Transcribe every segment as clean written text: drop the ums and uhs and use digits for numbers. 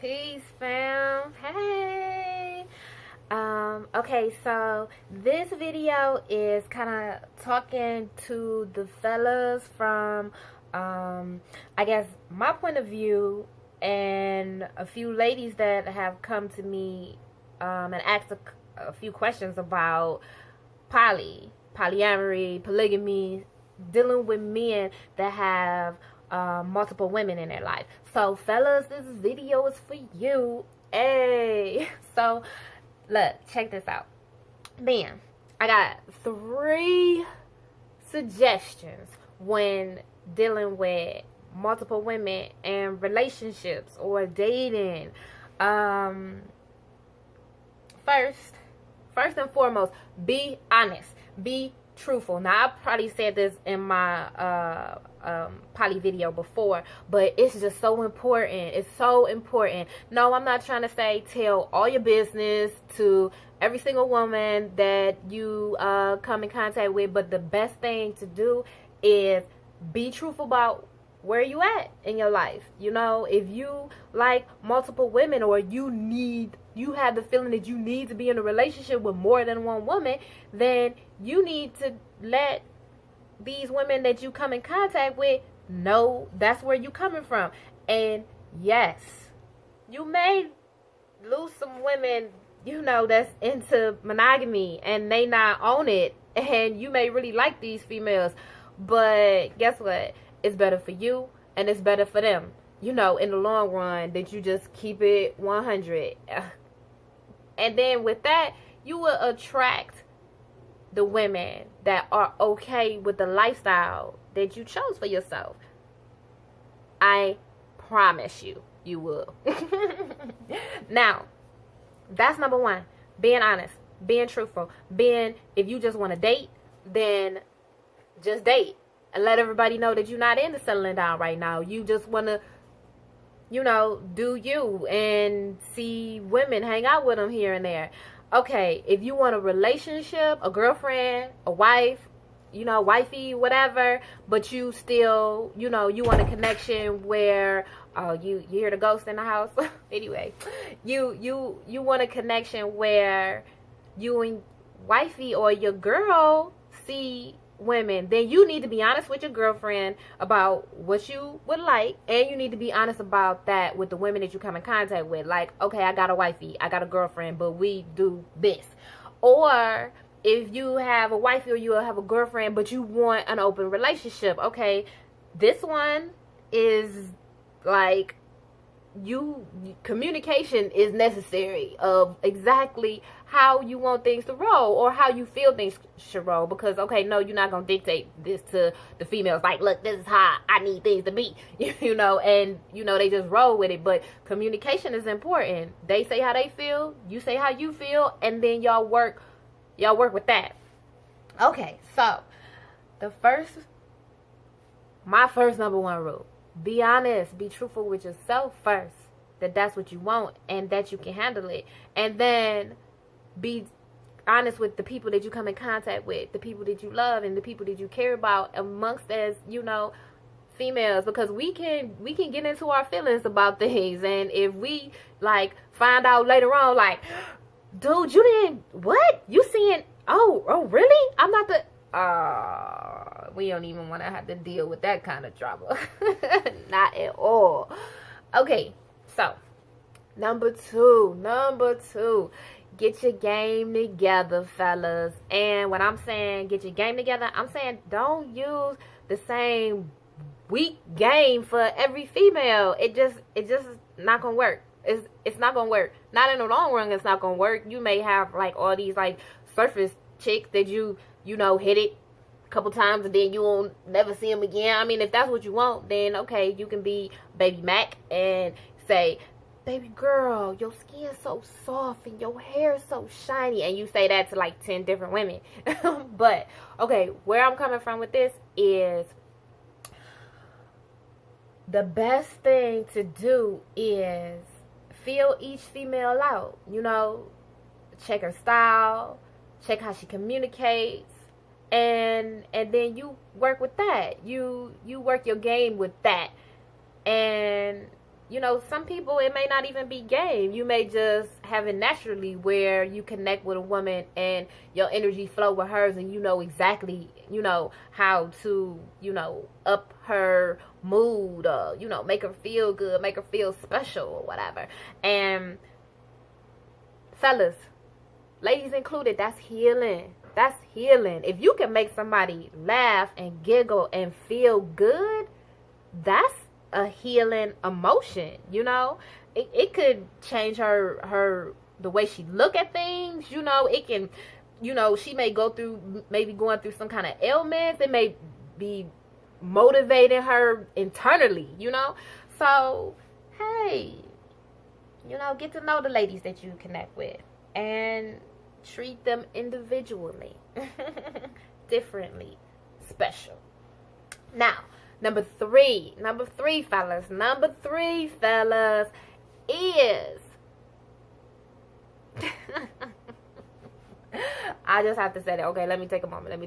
Peace, fam. Hey. Okay, so this video is kind of talking to the fellas from, I guess, my point of view, and a few ladies that have come to me and asked a few questions about polyamory, polygamy, dealing with men that have multiple women in their life. So fellas, this video is for you. Hey, so look, check this out. Bam, I got 3 suggestions when dealing with multiple women and relationships or dating. First and foremost, be honest, be truthful. Now, I probably said this in my poly video before, but it's just so important. It's so important. No, I'm not trying to say tell all your business to every single woman that you come in contact with, but the best thing to do is be truthful about where you at in your life. You know, if you like multiple women, or you have the feeling that you need to be in a relationship with more than one woman, then you need to let these women that you come in contact with know that's where you coming from. And yes, you may lose some women, you know, that's into monogamy and they not own it, and you may really like these females, but guess what? It's better for you and it's better for them, you know, in the long run, that you just keep it 100. And then with that, you will attract the women that are okay with the lifestyle that you chose for yourself. I promise you, you will. Now, that's number 1. Being honest, being truthful, if you just want to date, then just date. And let everybody know that you're not into settling down right now. You just want to, you know, do you and see women, hang out with them here and there. Okay, if you want a relationship, a girlfriend, a wife, you know, wifey, whatever, but you still, you know, you want a connection where, oh, you hear the ghost in the house? Anyway, you want a connection where you and wifey or your girl see women, then you need to be honest with your girlfriend about what you would like, and you need to be honest about that with the women that you come in contact with. Like, okay, I got a wifey, I got a girlfriend, but we do this. Or if you have a wifey or you have a girlfriend, but you want an open relationship, okay, this one is like, communication is necessary of exactly how you want things to roll, or how you feel things should roll. Because, okay, no, you're not gonna dictate this to the females, like, look, this is how I need things to be, you know, and you know, they just roll with it. But communication is important. They say how they feel, you say how you feel, and then y'all work with that. Okay, so my first number 1 rule: be honest, be truthful with yourself first, that's what you want and that you can handle it. And then be honest with the people that you come in contact with, the people that you love and the people that you care about, amongst, as you know, females, because we can get into our feelings about things. And if we like find out later on, like, dude, you didn't, what? You seeing, oh really? I'm not the, we don't even want to have to deal with that kind of drama. Not at all. Okay, so number two, get your game together, fellas. And when I'm saying get your game together, I'm saying don't use the same weak game for every female. It just is not gonna work. It's not gonna work. Not in the long run. It's not gonna work. You may have like all these like surface chicks that you know hit it a couple times and then you won't never see them again. I mean, if that's what you want, then okay, you can be Baby Mac and say, baby girl, your skin's so soft and your hair's so shiny, and you say that to like 10 different women. But okay, where I'm coming from with this is, the best thing to do is feel each female out. You know, check her style, check how she communicates, and then you work with that. You work your game with that. And you know, some people, it may not even be game. You may just have it naturally where you connect with a woman and your energy flow with hers, and you know exactly, you know, how to, you know, up her mood, you know, make her feel good, make her feel special or whatever. And fellas, ladies included, that's healing. That's healing. If you can make somebody laugh and giggle and feel good, that's a healing emotion, you know. It could change her the way she look at things, you know. It can, you know, she may go through, maybe going through some kind of ailments. It may be motivating her internally, you know. So hey, you know, get to know the ladies that you connect with and treat them individually, differently, special. Now, number three, fellas, is I just have to say that. Okay, let me take a moment.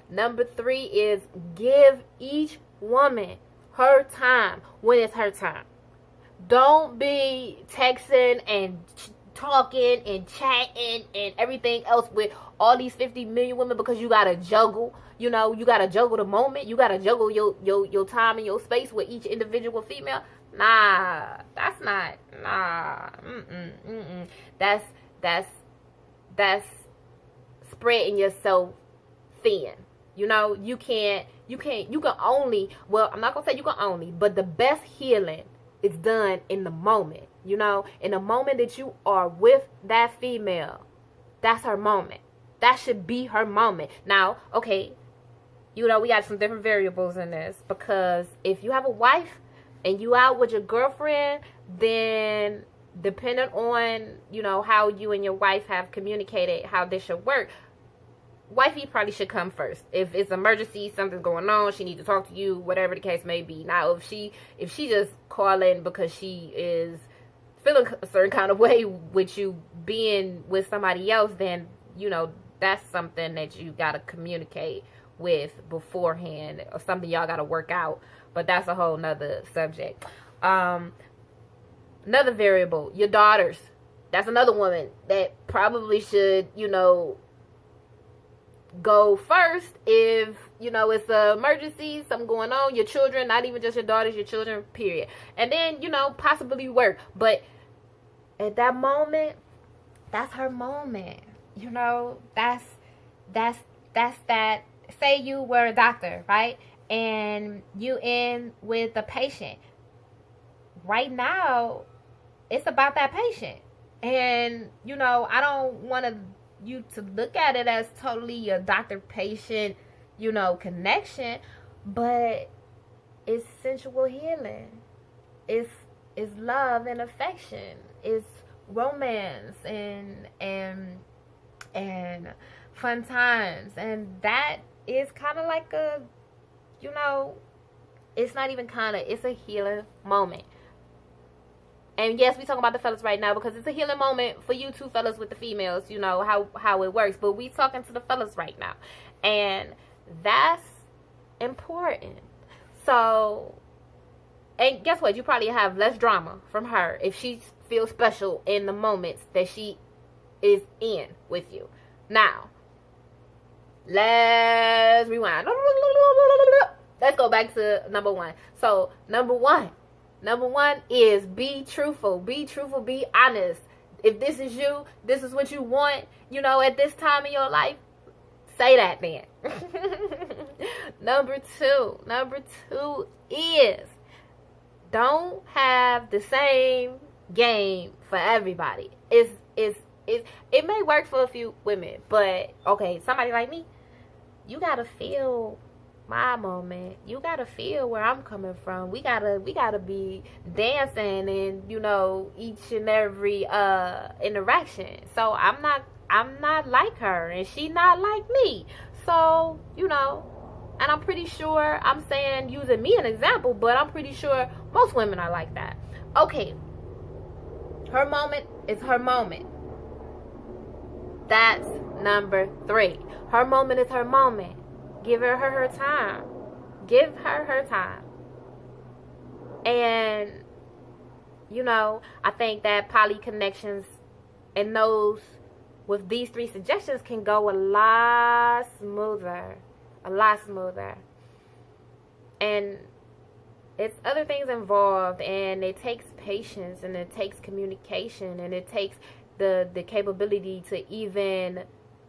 Number 3 is give each woman her time when it's her time. Don't be texting and talking and chatting and everything else with all these 50 million women, because you gotta juggle. You know, you gotta juggle the moment. You gotta juggle your time and your space with each individual female. Nah, that's not. Nah, That's spreading yourself thin. You know, you can only. Well, I'm not gonna say you can only, but the best healing is done in the moment. You know, in the moment that you are with that female, that's her moment. That should be her moment. Now, okay, you know, we got some different variables in this, because if you have a wife and you out with your girlfriend, then depending on, you know, how you and your wife have communicated how this should work, wifey probably should come first. If it's emergency, something's going on, she needs to talk to you, whatever the case may be. Now, if she just calling because she is feeling a certain kind of way with you being with somebody else, then, you know, that's something that you got to communicate with beforehand, or something y'all got to work out. But that's a whole nother subject. Another variable, your daughters. That's another woman that probably should, you know, go first if, you know, it's an emergency, something going on. Your children, not even just your daughters, your children, period. And then, you know, possibly work. But at that moment, that's her moment. You know, that's that. Say you were a doctor, right? And you in with a patient. Right now, it's about that patient. And, you know, I don't want you to look at it as totally a doctor-patient, you know, connection, but it's sensual healing. It's love and affection. It's romance and fun times. And that is kind of like a, you know, it's not even kind of, it's a healing moment. And yes, we talking about the fellas right now because it's a healing moment for you two fellas with the females, you know, how it works. But we talking to the fellas right now. And that's important. So, and guess what? You probably have less drama from her if she feels special in the moments that she is in with you. Now, let's rewind. Let's go back to number 1. So, number one is be truthful. Be truthful. Be honest. If this is you, this is what you want, you know, at this time in your life, say that then. Number two is don't have the same game for everybody. It may work for a few women, but okay, somebody like me, you gotta feel my moment. You gotta feel where I'm coming from. We gotta be dancing in, you know, each and every interaction. So I'm not like her and she not like me. So, you know, and I'm pretty sure, I'm saying using me an example, but I'm pretty sure most women are like that. Okay, her moment is her moment. That's number 3. Her moment is her moment. Give her time. Give her time. And you know, I think that poly connections and those with these 3 suggestions can go a lot smoother. A lot smoother. And it's other things involved, and it takes patience, and it takes communication, and it takes the capability to even,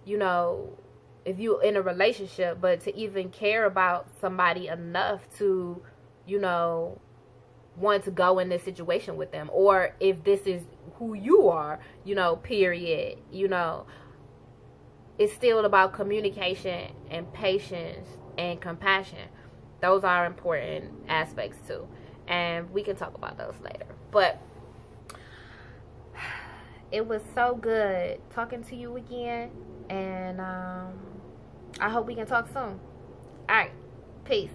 you know, if you're in a relationship, but to even care about somebody enough to, you know, want to go in this situation with them, or if this is who you are, you know, period, you know, it's still about communication and patience and compassion. Those are important aspects too, and we can talk about those later. But it was so good talking to you again, and I hope we can talk soon. All right, peace.